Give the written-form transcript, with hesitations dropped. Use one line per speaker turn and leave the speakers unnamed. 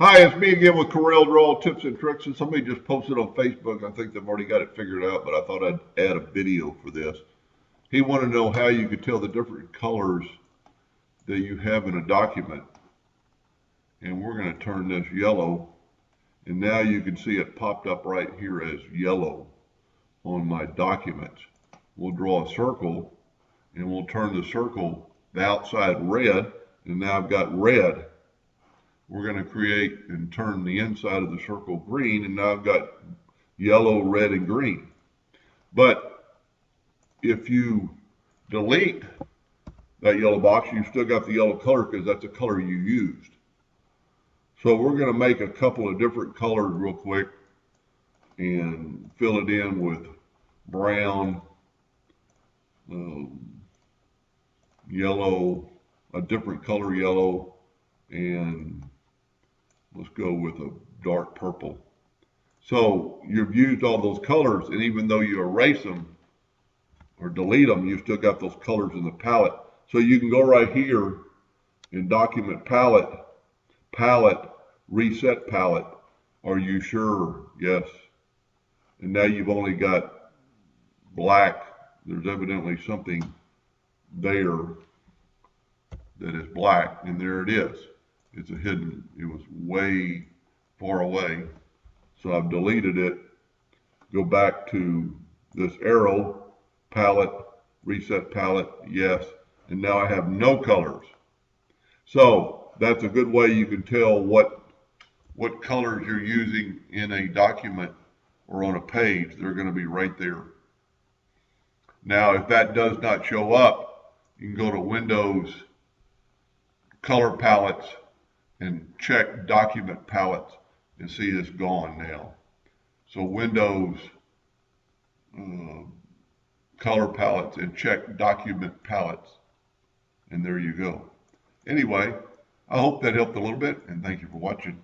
Hi, it's me again with Corel Draw Tips and Tricks, and somebody just posted on Facebook. I think they've already got it figured out, but I thought I'd add a video for this. He wanted to know how you could tell the different colors that you have in a document. And we're going to turn this yellow, and now you can see it popped up right here as yellow on my document. We'll draw a circle, and we'll turn the circle, the outside red, and now I've got red. We're going to create and turn the inside of the circle green, and now I've got yellow, red, and green. But if you delete that yellow box, you've still got the yellow color because that's the color you used. So we're going to make a couple of different colors real quick and fill it in with brown, yellow, a different color yellow, and let's go with a dark purple. So you've used all those colors, and even though you erase them or delete them, you still got those colors in the palette. So you can go right here in Document Palette, Palette, Reset Palette. Are you sure? Yes. And now you've only got black. There's evidently something there that is black, and there it is. It's a hidden, it was way far away. So I've deleted it. Go back to this arrow, palette, reset palette, yes. And now I have no colors. So that's a good way you can tell what colors you're using in a document or on a page. They're going to be right there. Now, if that does not show up, you can go to Windows, Color Palettes, and check Document Palettes and see it's gone now. So Windows, Color Palettes, and check Document Palettes, and there you go. Anyway, I hope that helped a little bit, and thank you for watching.